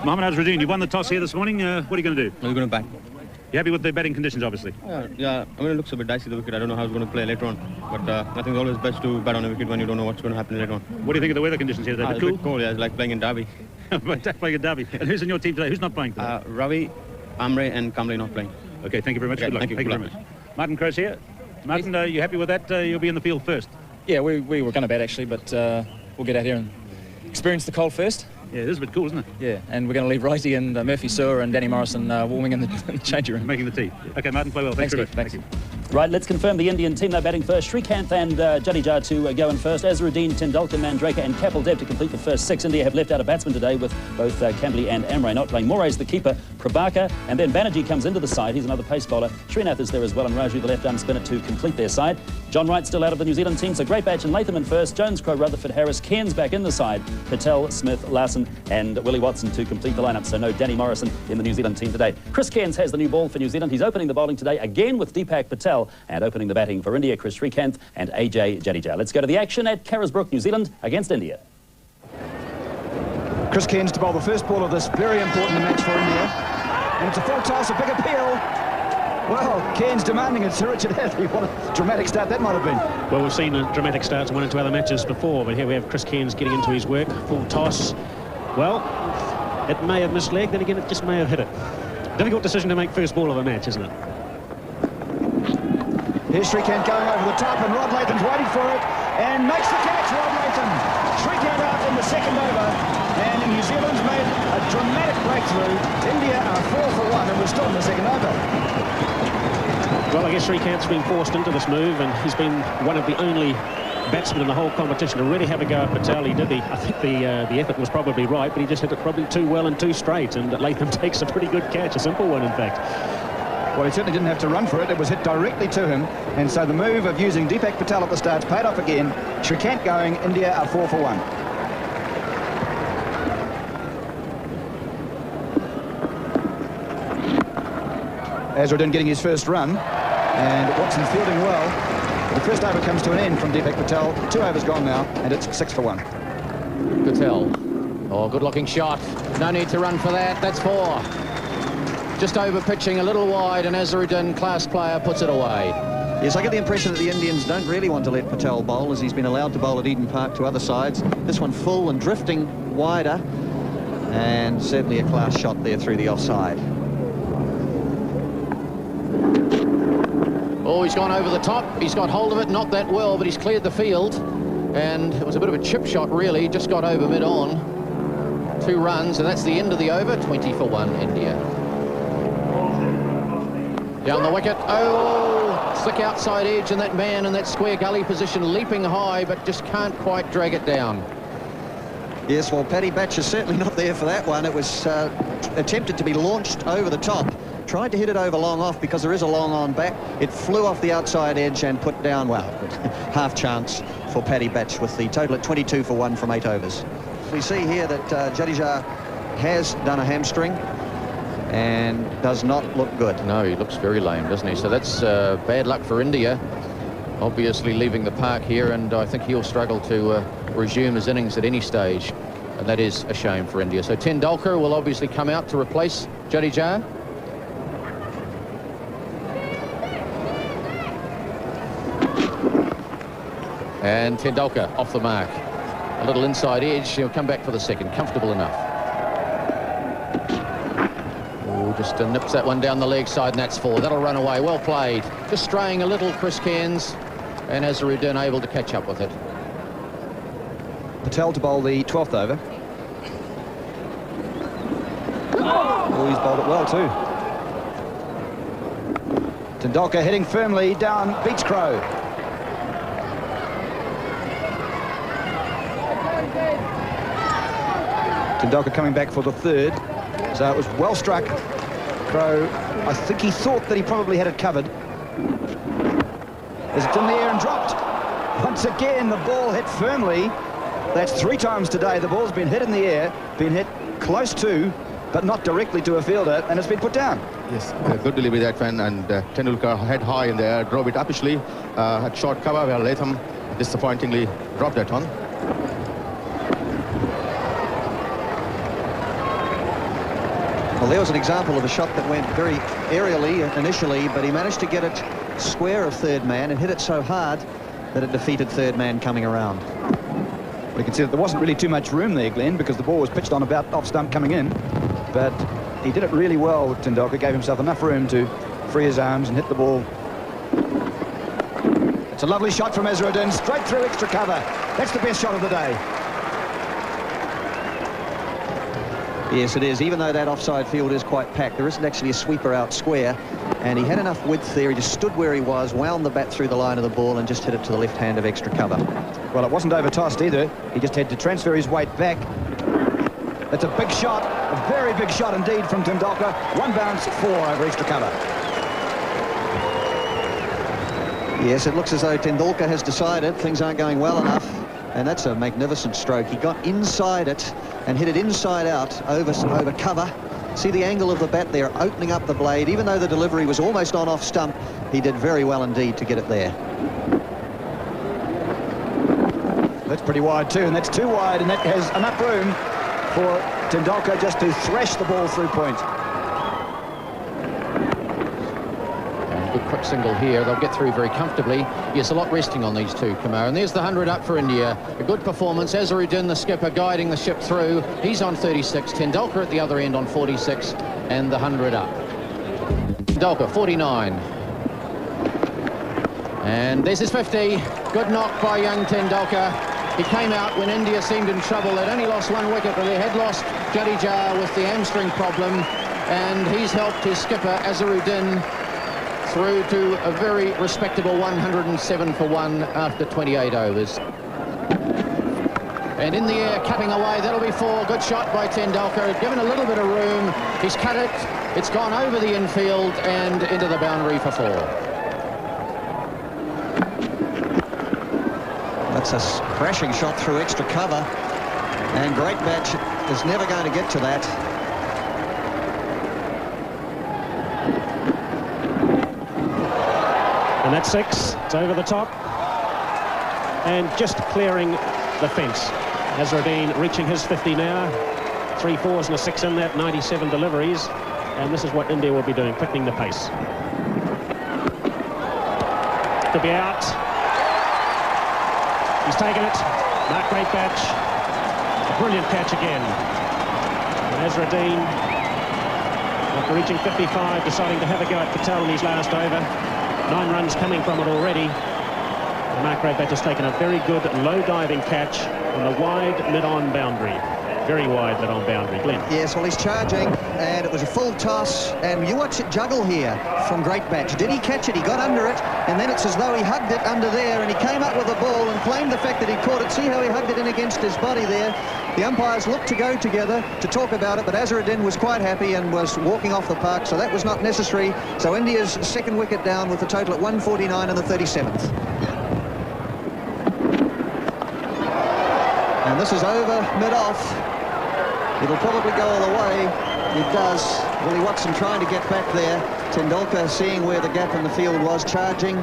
Mohammad Azharuddin, you won the toss here this morning. What are you going to do? We're going to bat. You happy with the batting conditions, obviously? Yeah. I mean, it looks a bit dicey, the wicket. I don't know how it's going to play later on. But I think it's always best to bat on a wicket when you don't know what's going to happen later on. What do you think of the weather conditions here today? It's cool? Cool, yeah. It's like playing in Derby. Playing in Derby. And who's in your team today? Who's not playing today? Ravi, Amre and Kamble not playing. Okay, thank you very much. Okay, Good luck. thank you very much. Martin Crowe's here. Martin, are you happy with that? You'll be in the field first. Yeah, we were going to bat actually, but we'll get out here and experience the cold first. Yeah, it is a bit cool, isn't it? Yeah, and we're going to leave Righty and Murphy Sewer and Danny Morrison warming in the changing room. Making the tea. Okay, Martin, play well. Thanks very much. Thanks. Right, let's confirm the Indian team. They're batting first. Srikanth and Jadeja to go in first. Azharuddin, Tendulkar, Mandrake and Kapil Dev to complete the first six. India have left out a batsman today with both Kamble and Amre not playing. Moray's the keeper, Prabhakar, and then Banerjee comes into the side. He's another pace bowler. Srinath is there as well, and Raju, the left-arm spinner, to complete their side. John Wright still out of the New Zealand team, so great batch in Latham in first. Jones, Crowe, Rutherford, Harris, Cairns back in the side. Patel, Smith, Larson and Willie Watson to complete the lineup, so no Danny Morrison in the New Zealand team today. Chris Cairns has the new ball for New Zealand. He's opening the bowling today again with Deepak Patel, and opening the batting for India, Chris Srikanth and AJ Jadeja. Let's go to the action at Carisbrook, New Zealand against India. Chris Cairns to bowl the first ball of this very important match for India. And it's a full toss, a big appeal. Well, Cairns demanding it. Sir Richard Hadley, what a dramatic start that might have been. Well, we've seen dramatic starts in one and two other matches before, but here we have Chris Cairns getting into his work. Full toss. Well, it may have missed leg, then again it just may have hit it. Difficult decision to make first ball of a match, isn't it? Here's Srikanth going over the top, and Rod Latham's waiting for it, and makes the catch, Rod Latham. Srikanth out in the second over, and New Zealand's made a dramatic breakthrough. India are 4 for 1, and we're still in the second over. Well, I guess Srikanth's been forced into this move, and he's been one of the only batsmen in the whole competition to really have a go at Patel. He did. I think the effort was probably right, but he just hit it probably too well and too straight, and Latham takes a pretty good catch, a simple one, in fact. Well, he certainly didn't have to run for it. It was hit directly to him. And so the move of using Deepak Patel at the start paid off again. Srikanth going, India are 4 for 1. Azharuddin getting his first run. And Watson fielding well. The first over comes to an end from Deepak Patel. 2 overs gone now, and it's 6 for 1. Patel. Oh, good-looking shot. No need to run for that. That's 4. Just over pitching a little wide, and Azharuddin, class player, puts it away. Yes, I get the impression that the Indians don't really want to let Patel bowl, as he's been allowed to bowl at Eden Park to other sides. This one full and drifting wider, and certainly a class shot there through the offside. Oh, he's gone over the top. He's got hold of it, not that well, but he's cleared the field. And it was a bit of a chip shot, really. Just got over mid-on. 2 runs, and that's the end of the over. 20 for 1, India. Down the wicket. Oh, slick outside edge, and that man in that square gully position leaping high, but just can't quite drag it down. Yes, well, Paddy Batch is certainly not there for that one. It was attempted to be launched over the top. Tried to hit it over long off because there is a long on back. It flew off the outside edge and put down, well, half chance for Paddy Batch with the total at 22 for 1 from 8 overs. We see here that Jadeja has done a hamstring and does not look good. No, he looks very lame, doesn't he? So that's bad luck for India. Obviously leaving the park here, and I think he'll struggle to resume his innings at any stage. And that is a shame for India. So Tendulkar will obviously come out to replace Jadeja. And Tendulkar off the mark. A little inside edge. He'll come back for the second. Comfortable enough. Just nips that one down the leg side, and that's 4. That'll run away. Well played. Just straying a little, Chris Cairns, and Azharuddin able to catch up with it. Patel to bowl the 12th over. Oh, he's bowled it well too. Tendulkar hitting firmly down, beats Crowe. Tendulkar coming back for the 3rd. So it was well struck. Crowe, I think he thought that he probably had it covered. Is it in the air and dropped? Once again, the ball hit firmly. That's 3 times today. The ball's been hit in the air, been hit close to, but not directly to a fielder, and it's been put down. Yes, good delivery that one, and Tendulkar head high in the air, drove it upishly, had short cover where Latham disappointingly dropped that one. Well, there was an example of a shot that went very aerially initially, but he managed to get it square of third man and hit it so hard that it defeated third man coming around. Well, you can see that there wasn't really too much room there, Glenn, because the ball was pitched on about off stump coming in. But he did it really well. Tendulkar gave himself enough room to free his arms and hit the ball. It's a lovely shot from Azharuddin, straight through extra cover. That's the best shot of the day. Yes, it is. Even though that offside field is quite packed, there isn't actually a sweeper out square, and he had enough width there. He just stood where he was, wound the bat through the line of the ball, and just hit it to the left hand of extra cover. Well, it wasn't over-tossed either. He just had to transfer his weight back. That's a big shot, a very big shot indeed from Tendulkar. One bounce, 4 over extra cover. Yes, it looks as though Tendulkar has decided things aren't going well enough, and that's a magnificent stroke. He got inside it and hit it inside out over cover. See the angle of the bat there, opening up the blade. Even though the delivery was almost on off stump, he did very well indeed to get it there. That's pretty wide too, and that's too wide, and that has enough room for Tendulkar just to thrash the ball through point. Good quick single here. They'll get through very comfortably. Yes, a lot resting on these two, Kumar. And there's the 100 up for India. A good performance. Azharuddin, the skipper, guiding the ship through. He's on 36. Tendulkar at the other end on 46. And the 100 up. Tendulkar, 49. And there's his 50. Good knock by young Tendulkar. He came out when India seemed in trouble. They'd only lost 1 wicket, but they had lost Jadeja with the hamstring problem. And he's helped his skipper, Azharuddin, through to a very respectable 107 for 1 after 28 overs. And in the air, cutting away, that'll be 4. Good shot by Tendulkar, given a little bit of room. He's cut it, it's gone over the infield and into the boundary for 4. That's a crashing shot through extra cover, and Greatbatch is never going to get to that. And that's 6. It's over the top. And just clearing the fence. Azharuddin reaching his 50 now. 3 4s and a 6 in that, 97 deliveries. And this is what India will be doing, quickening the pace. Could be out. He's taken it. Mark Greatbatch. A brilliant catch again. And Azharuddin, after reaching 55, deciding to have a go at Patel in his last over. 9 runs coming from it already. And Mark Greatbatch has taken a very good low diving catch on the wide mid-on boundary. Very wide mid-on boundary. Glenn. Yes, well, he's charging, and it was a full toss, and you watch it juggle here from Greatbatch. Did he catch it? He got under it, and then it's as though he hugged it under there, and he came up with the ball and claimed the fact that he caught it. See how he hugged it in against his body there? The umpires looked to go together to talk about it, but Azharuddin was quite happy and was walking off the park, so that was not necessary. So India's second wicket down with the total at 149 and the 37th. And this is over mid-off. It'll probably go all the way. It does. Willie Watson trying to get back there. Tendulkar seeing where the gap in the field was, charging.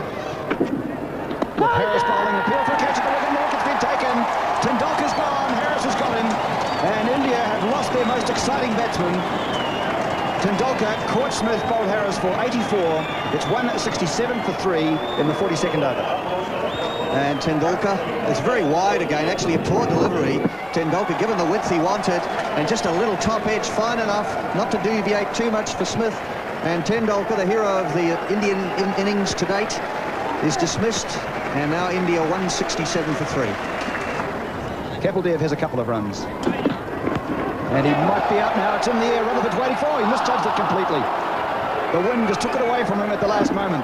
Harris bowling, appeal for a catch at the wicket mark. It's been taken. Tendulkar's gone. Harris has got him. And India have lost their most exciting batsman. Tendulkar caught Smith, bowled Harris for 84. It's 167 for 3 in the 42nd over. And Tendulkar is very wide again, actually a poor delivery. Tendulkar given the width he wanted, and just a little top edge fine enough not to deviate too much for Smith. And Tendulkar, the hero of the Indian innings to date, is dismissed, and now India 167 for 3. Kapil Dev has a couple of runs. And he might be out now. It's in the air. Rutherford's waiting for. He misjudged it completely. The wind just took it away from him at the last moment.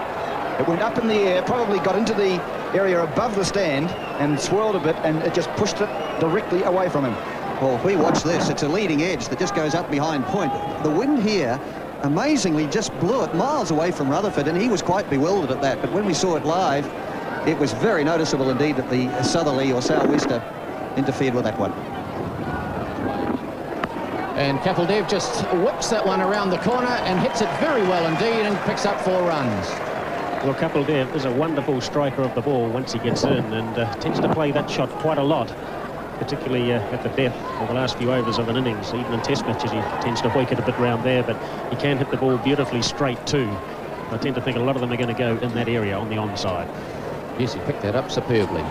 It went up in the air, probably got into the area above the stand and swirled a bit, and it just pushed it directly away from him. Well, if we watch this, it's a leading edge that just goes up behind point. The wind here amazingly just blew it miles away from Rutherford, and he was quite bewildered at that. But when we saw it live, it was very noticeable indeed that the southerly or southwester interfered with that one. And Kapil Dev just whips that one around the corner and hits it very well indeed and picks up 4 runs. Well, Kapil Dev is a wonderful striker of the ball once he gets in, and tends to play that shot quite a lot, particularly at the death of the last few overs of an innings. Even in test matches he tends to hoik it a bit round there, but he can hit the ball beautifully straight too. I tend to think a lot of them are going to go in that area on the onside. Yes, he picked that up superbly.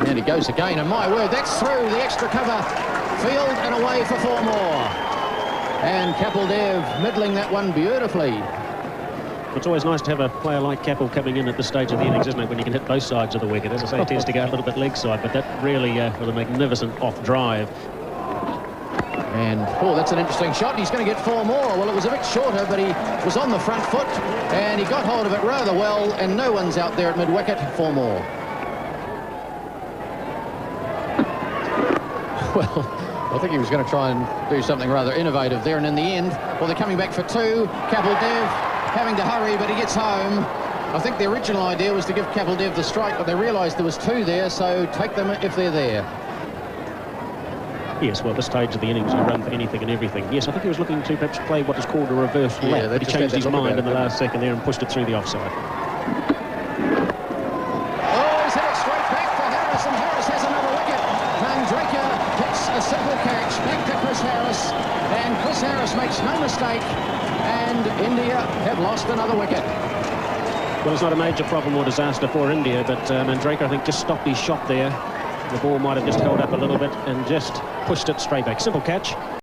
And he goes again, and my word, that's through the extra cover field and away for 4 more. And Kapil Dev middling that one beautifully. It's always nice to have a player like Kapil coming in at this stage of the innings, isn't it, when you can hit both sides of the wicket. As I say, it tends to go a little bit leg side, but that really was a magnificent off drive. And, oh, that's an interesting shot. He's going to get 4 more. Well, it was a bit shorter, but he was on the front foot, and he got hold of it rather well, and no one's out there at mid-wicket. 4 more. Well, I think he was going to try and do something rather innovative there, and in the end, well, they're coming back for 2. Kapil Dev having to hurry, but he gets home. I think the original idea was to give Kapil Dev the strike, but they realised there was 2 there, so take them if they're there. Yes, well, at this stage of the innings, you run for anything and everything. Yes, I think he was looking to perhaps play what is called a reverse lap, but he changed his mind in the last second there and pushed it through the offside. Oh, he's hit it straight back for Harris, and Harris has another wicket. Mandraker hits a simple catch back to Chris Harris, and Chris Harris makes no mistake, and India have lost another wicket. Well, it's not a major problem or disaster for India, but Mandraker, I think, just stopped his shot there. The ball might have just held up a little bit and just pushed it straight back. Simple catch.